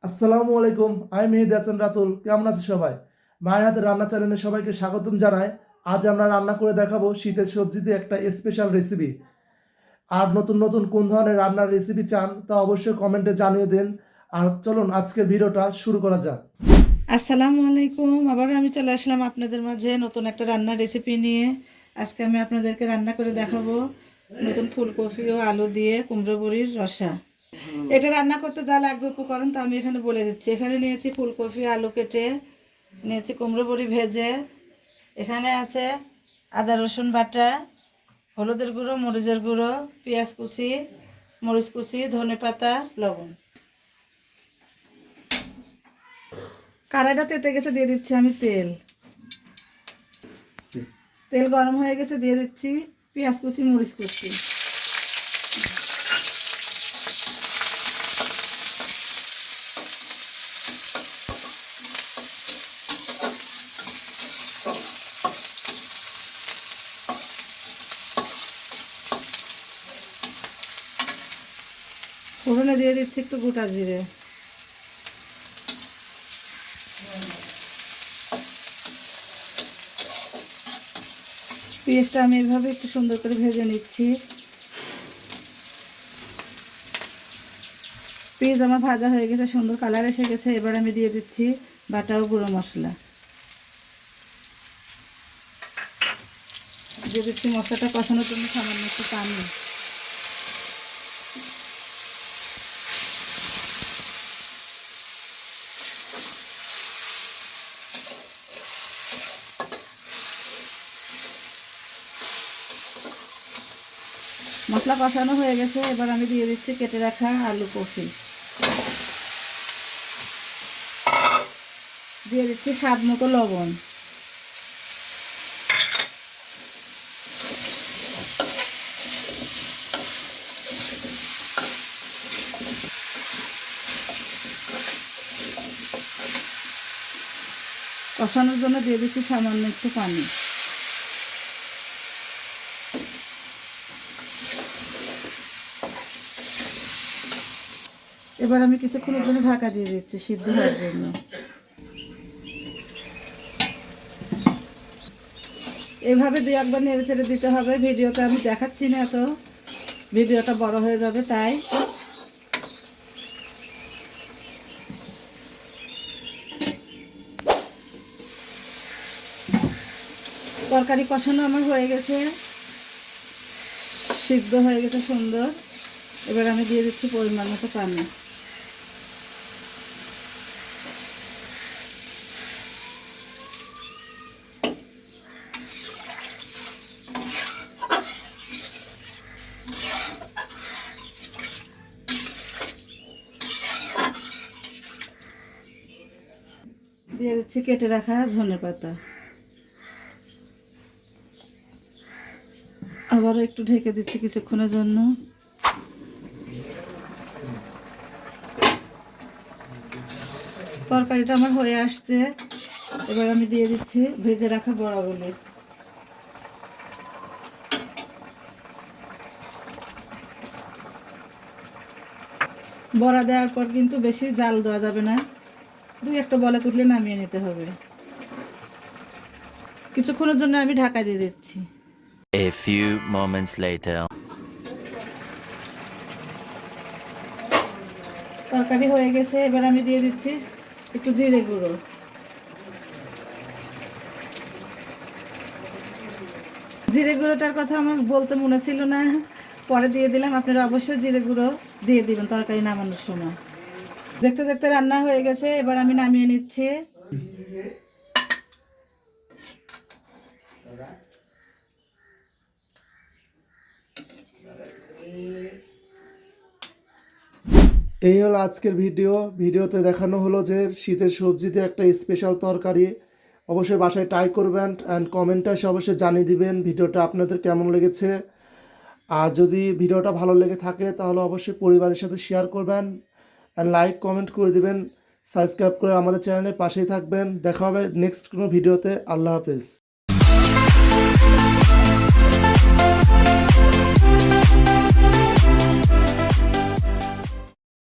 আসসালামু আলাইকুম, আমি মেহেদি হাসান রাতুল। কেমন আছে সবাই? মায়ের হাতে রান্না চ্যানেলে সবাইকে স্বাগতম জানাই। আজ আমরা রান্না করে দেখাবো শীতের সবজিতে একটা স্পেশাল রেসিপি। আর নতুন নতুন কোন ধরনের রান্নার রেসিপি চান তা অবশ্যই কমেন্টে জানিয়ে দিন। আর চলুন আজকের ভিডিওটা শুরু করা যাক। আসসালামু আলাইকুম। আবার আমি চলে আসলাম আপনাদের মাঝে নতুন একটা রান্নার রেসিপি নিয়ে। আজকে আমি আপনাদেরকে রান্না করে দেখাবো নতুন ফুলকপি ও আলু দিয়ে কুমড়ো বড়ির রসা। এটা রান্না করতে যা লাগবে উপকরণ তা আমি এখানে বলে দিচ্ছি। এখানে নিয়েছি ফুলকপি আলু কেটে, নিয়েছি কুমড়ো বড়ি ভেজে, এখানে আছে আদা রসুন বাটা, হলুদের গুঁড়ো, মরিচের গুঁড়ো, পেঁয়াজ কুচি, মরিচ কুচি, ধনে পাতা, লবণ। কড়াইটা তেতে গেছে, দিয়ে দিচ্ছি আমি তেল। তেল গরম হয়ে গেছে, দিয়ে দিচ্ছি পেঁয়াজ কুচি, মরিচ কুচি। ফোড়নে দিয়ে দিচ্ছি একটু গোটা জিরে। পেঁয়াজটা আমি এইভাবে একটু সুন্দর করে ভেজে নিচ্ছি। পেঁয়াজ আমার ভাজা হয়ে গেছে, সুন্দর কালার এসে গেছে। এবার আমি দিয়ে দিচ্ছি বাটা ও গুঁড়ো মশলা। দিয়ে দিচ্ছি মশলাটা কষানোর জন্য সামান্য একটু পানি। মশলা কষানো হয়ে গেছে, এবার আমি দিয়ে দিচ্ছি কেটে রাখা আলু কফি। দিয়ে দিচ্ছি স্বাদ মতো লবণ। কষানোর জন্য দিয়ে দিচ্ছি সামান্য একটু পানি। এবার আমি কিছুক্ষণের জন্য ঢাকা দিয়ে দিচ্ছি সিদ্ধ হওয়ার জন্য। এভাবে দুই একবার নেড়ে ছেড়ে দিতে হবে। ভিডিওতে আমি দেখাচ্ছি না, এত ভিডিওটা বড় হয়ে যাবে, তাই তরকারি কষানো আমার হয়ে গেছে, সিদ্ধ হয়ে গেছে সুন্দর। এবার আমি দিয়ে দিচ্ছি পরিমাণ মতো পানি। দিয়ে দিচ্ছি কেটে রাখা ধনে পাতা। আবারও একটু ঢেকে দিচ্ছি কিছুক্ষণের জন্য। তরকারিটা আমার হয়ে আসছে। এবার আমি দিয়ে দিচ্ছি ভেজে রাখা বড়াগুলি। বড়া দেওয়ার পর কিন্তু বেশি জাল দেওয়া যাবে না, দুই একটা বলে উঠলে নামিয়ে নিতে হবে। কিছুক্ষণের জন্য আমি ঢাকা দিয়ে দিচ্ছি। A few moments later. তরকারি হয়ে গেছে, এবার আমি দিয়ে দিচ্ছি একটু জিরে গুঁড়ো। জিরে গুঁড়োটার কথা আমার বলতে মনে ছিল না, পরে দিয়ে দিলাম। আপনারা অবশ্যই জিরে গুঁড়ো দিয়ে দিবেন তরকারি নামানোর সময়। দেখতে দেখতে রান্না হয়ে গেছে, এবার আমি নামিয়ে নিচ্ছি। এই হলো আজকের ভিডিওতে দেখানো হলো যে শীতের সবজিতে একটা স্পেশাল তরকারি। অবশ্যই বাসায় ট্রাই করবেন অ্যান্ড কমেন্টে এসে অবশ্যই জানিয়ে দিবেন ভিডিওটা আপনাদের কেমন লেগেছে। আর যদি ভিডিওটা ভালো লেগে থাকে তাহলে অবশ্যই পরিবারের সাথে শেয়ার করবেন অ্যান্ড লাইক কমেন্ট করে দিবেন। সাবস্ক্রাইব করে আমাদের চ্যানেলের পাশেই থাকবেন। দেখা হবে নেক্সট কোনো ভিডিওতে। আল্লাহ হাফেজ।